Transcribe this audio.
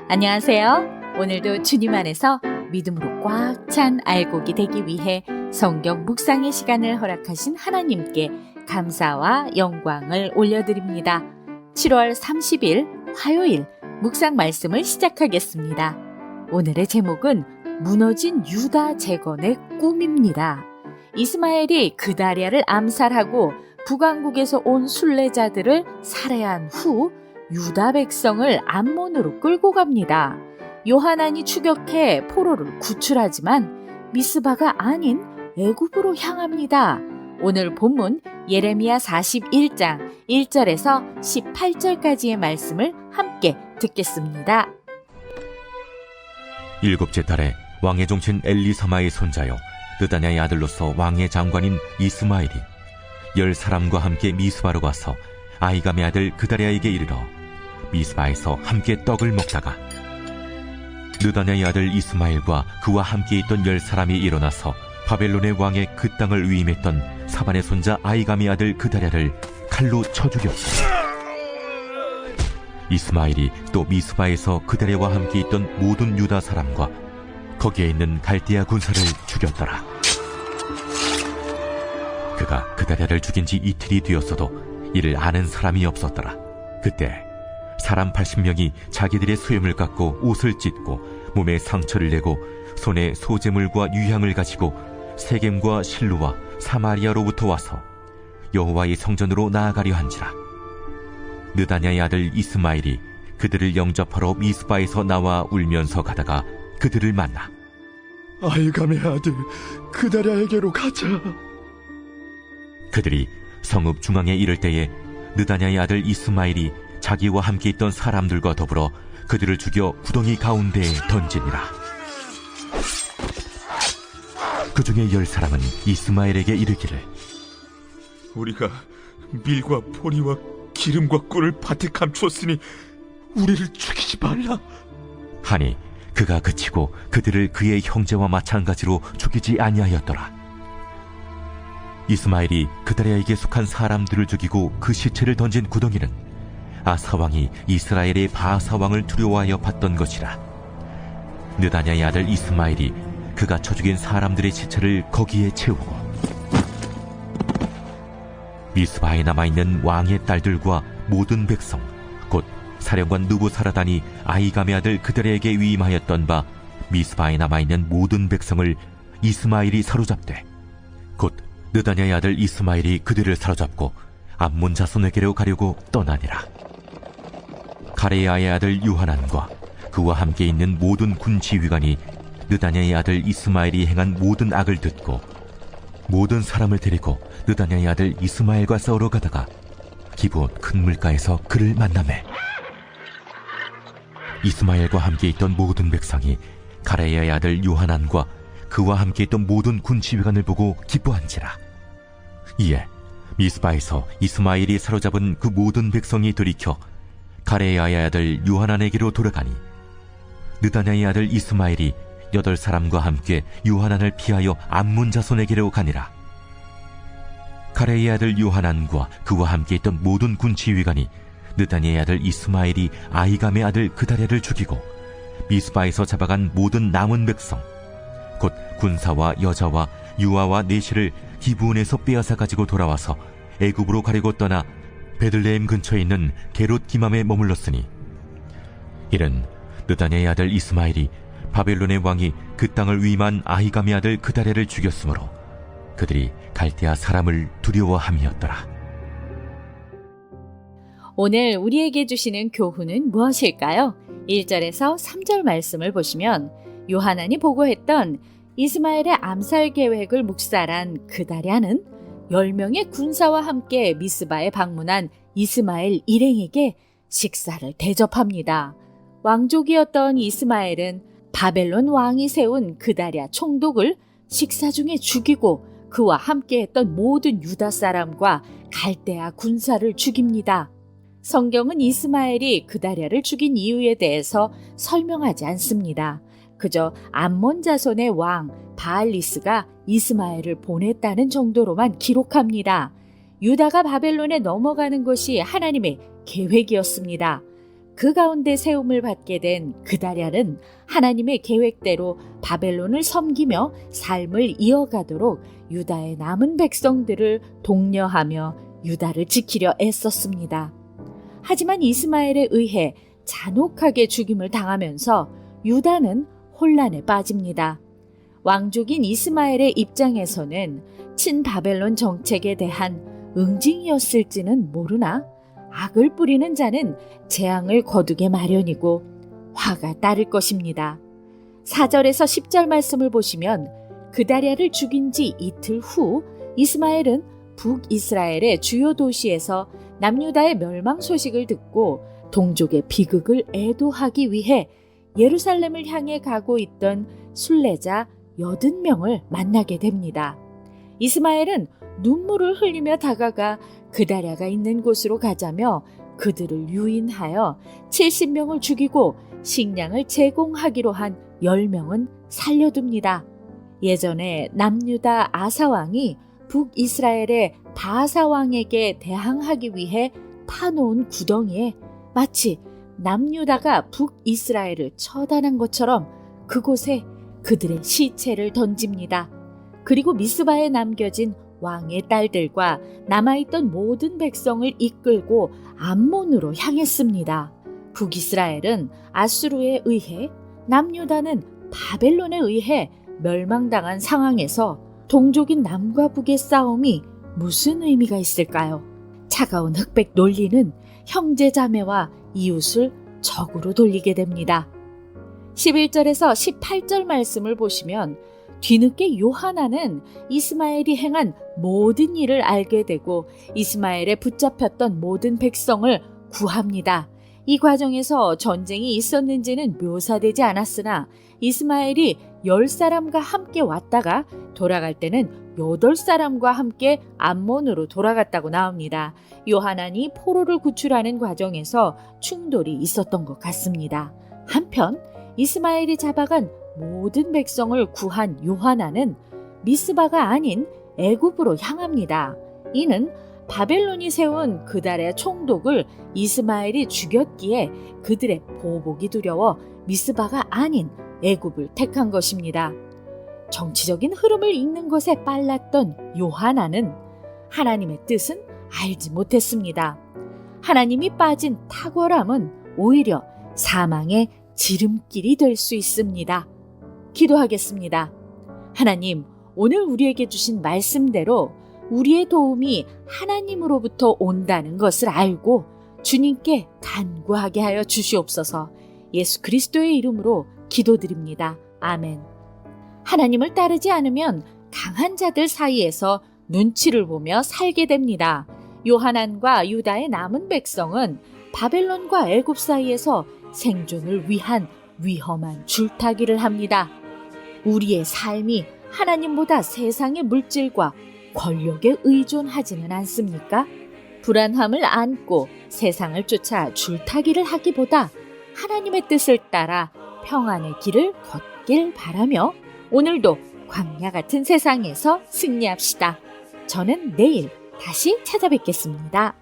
안녕하세요. 오늘도 주님 안에서 믿음으로 꽉 찬 알곡이 되기 위해 성경 묵상의 시간을 허락하신 하나님께 감사와 영광을 올려드립니다. 7월 30일 화요일 묵상 말씀을 시작하겠습니다. 오늘의 제목은 무너진 유다 재건의 꿈입니다. 이스마엘이 그다랴를 암살하고 북왕국에서 온 순례자들을 살해한 후 유다 백성을 암몬으로 끌고 갑니다. 요하난이 추격해 포로를 구출하지만 미스바가 아닌 애굽으로 향합니다. 오늘 본문 예레미야 41장 1절에서 18절까지의 말씀을 함께 듣겠습니다. 일곱째 달에 왕의 종친 엘리사마의 손자요 느다냐의 아들로서 왕의 장관인 이스마엘이 10사람과 함께 미스바로 가서 아히감의 아들 그다랴에게 이르러 미스바에서 함께 떡을 먹다가 느다냐의 아들 이스마엘과 그와 함께 있던 10사람이 일어나서 바벨론의 왕의 그 땅을 위임했던 사반의 손자 아히감의 아들 그다랴를 칼로 쳐 죽였고, 이스마엘이 또 미스바에서 그다랴와 함께 있던 모든 유다 사람과 거기에 있는 갈대아 군사를 죽였더라. 그가 그다랴를 죽인 지 이틀이 되었어도 이를 아는 사람이 없었더라. 그때 사람 80명이 자기들의 수염을 깎고 옷을 찢고 몸에 상처를 내고 손에 소재물과 유향을 가지고 세겜과 실로와 사마리아로부터 와서 여호와의 성전으로 나아가려 한지라. 느다냐의 아들 이스마엘이 그들을 영접하러 미스바에서 나와 울면서 가다가 그들을 만나 아히감의 아들 그다랴에게로 가자. 그들이 성읍 중앙에 이를 때에 느다냐의 아들 이스마엘이 자기와 함께 있던 사람들과 더불어 그들을 죽여 구덩이 가운데에 던지니라. 그 중에 10사람은 이스마엘에게 이르기를 우리가 밀과 보리와 기름과 꿀을 밭에 감추었으니 우리를 죽이지 말라 하니 그가 그치고 그들을 그의 형제와 마찬가지로 죽이지 아니하였더라. 이스마엘이 그다랴에게 속한 사람들을 죽이고 그 시체를 던진 구덩이는 아사왕이 이스라엘의 바사왕을 두려워하여 봤던 것이라. 느다냐의 아들 이스마엘이 그가 쳐 죽인 사람들의 시체를 거기에 채우고 미스바에 남아있는 왕의 딸들과 모든 백성 곧 사령관 느부사라단이 아히감의 아들 그다랴에게 위임하였던 바 미스바에 남아있는 모든 백성을 이스마엘이 사로잡되 곧 느다냐의 아들 이스마엘이 그들을 사로잡고 암몬 자손에게로 가려고 떠나니라. 가레야의 아들 요하난과 그와 함께 있는 모든 군 지휘관이 느다냐의 아들 이스마엘이 행한 모든 악을 듣고 모든 사람을 데리고 느다냐의 아들 이스마엘과 싸우러 가다가 기브온 큰 물가에서 그를 만나매 이스마엘과 함께 있던 모든 백성이 가레야의 아들 요하난과 그와 함께 있던 모든 군 지휘관을 보고 기뻐한지라. 이에 미스바에서 이스마엘이 사로잡은 그 모든 백성이 돌이켜 가레야의 아들 요하난에게로 돌아가니 느다냐의 아들 이스마엘이 8사람과 함께 요하난을 피하여 암몬 자손에게로 가니라. 가레야의 아들 요하난과 그와 함께 있던 모든 군 지휘관이 느다냐의 아들 이스마엘이 아히감의 아들 그다랴를 죽이고 미스바에서 잡아간 모든 남은 백성 곧 군사와 여자와 유아와 내시를 기브온에서 빼앗아 가지고 돌아와서 애굽으로 가려고 떠나 베들레헴 근처에 있는 게롯 기맘에 머물렀으니 이는 느다냐의 아들 이스마엘이 바벨론의 왕이 그 땅을 위임한 아히감의 아들 그다랴를 죽였으므로 그들이 갈대아 사람을 두려워함이었더라. 오늘 우리에게 주시는 교훈은 무엇일까요? 1절에서 3절 말씀을 보시면 요하난이 보고했던 이스마엘의 암살 계획을 묵살한 그다랴는 10명의 군사와 함께 미스바에 방문한 이스마엘 일행에게 식사를 대접합니다. 왕족이었던 이스마엘은 바벨론 왕이 세운 그다랴 총독을 식사 중에 죽이고 그와 함께했던 모든 유다 사람과 갈대아 군사를 죽입니다. 성경은 이스마엘이 그다랴를 죽인 이유에 대해서 설명하지 않습니다. 그저 암몬 자손의 왕 바알리스가 이스마엘을 보냈다는 정도로만 기록합니다. 유다가 바벨론에 넘어가는 것이 하나님의 계획이었습니다. 그 가운데 세움을 받게 된 그다랴는 하나님의 계획대로 바벨론을 섬기며 삶을 이어가도록 유다의 남은 백성들을 독려하며 유다를 지키려 애썼습니다. 하지만 이스마엘에 의해 잔혹하게 죽임을 당하면서 유다는 혼란에 빠집니다. 왕족인 이스마엘의 입장에서는 친바벨론 정책에 대한 응징이었을지는 모르나 악을 뿌리는 자는 재앙을 거두게 마련이고 화가 따를 것입니다. 4절에서 10절 말씀을 보시면 그다랴를 죽인 지 이틀 후 이스마엘은 북이스라엘의 주요 도시에서 남유다의 멸망 소식을 듣고 동족의 비극을 애도하기 위해 예루살렘을 향해 가고 있던 순례자 80명을 만나게 됩니다. 이스마엘은 눈물을 흘리며 다가가 그다랴가 있는 곳으로 가자며 그들을 유인하여 70명을 죽이고 식량을 제공하기로 한 10명은 살려둡니다. 예전에 남유다 아사왕이 북이스라엘의 바사왕에게 대항하기 위해 파놓은 구덩이에 마치 남유다가 북이스라엘을 처단한 것처럼 그곳에 그들의 시체를 던집니다. 그리고 미스바에 남겨진 왕의 딸들과 남아있던 모든 백성을 이끌고 암몬으로 향했습니다. 북이스라엘은 아수르에 의해, 남유다는 바벨론에 의해 멸망당한 상황에서 동족인 남과 북의 싸움이 무슨 의미가 있을까요? 차가운 흑백 논리는 형제 자매와 이웃을 적으로 돌리게 됩니다. 11절에서 18절 말씀을 보시면 뒤늦게 요하나는 이스마엘이 행한 모든 일을 알게 되고 이스마엘에 붙잡혔던 모든 백성을 구합니다. 이 과정에서 전쟁이 있었는지는 묘사되지 않았으나 이스마엘이 10사람과 함께 왔다가 돌아갈 때는 8사람과 함께 암몬으로 돌아갔다고 나옵니다. 요하난이 포로를 구출하는 과정에서 충돌이 있었던 것 같습니다. 한편 이스마엘이 잡아간 모든 백성을 구한 요하나는 미스바가 아닌 애굽으로 향합니다. 이는 바벨론이 세운 그달의 총독을 이스마엘이 죽였기에 그들의 보복이 두려워 미스바가 아닌 애굽을 택한 것입니다. 정치적인 흐름을 읽는 것에 빨랐던 요하나는 하나님의 뜻은 알지 못했습니다. 하나님이 빠진 탁월함은 오히려 사망의 지름길이 될 수 있습니다. 기도하겠습니다. 하나님, 오늘 우리에게 주신 말씀대로 우리의 도움이 하나님으로부터 온다는 것을 알고 주님께 간구하게 하여 주시옵소서. 예수 그리스도의 이름으로 기도드립니다. 아멘. 하나님을 따르지 않으면 강한 자들 사이에서 눈치를 보며 살게 됩니다. 요하난과 유다의 남은 백성은 바벨론과 애굽 사이에서 생존을 위한 위험한 줄타기를 합니다. 우리의 삶이 하나님보다 세상의 물질과 권력에 의존하지는 않습니까? 불안함을 안고 세상을 쫓아 줄타기를 하기보다 하나님의 뜻을 따라 평안의 길을 걷길 바라며 오늘도 광야 같은 세상에서 승리합시다. 저는 내일 다시 찾아뵙겠습니다.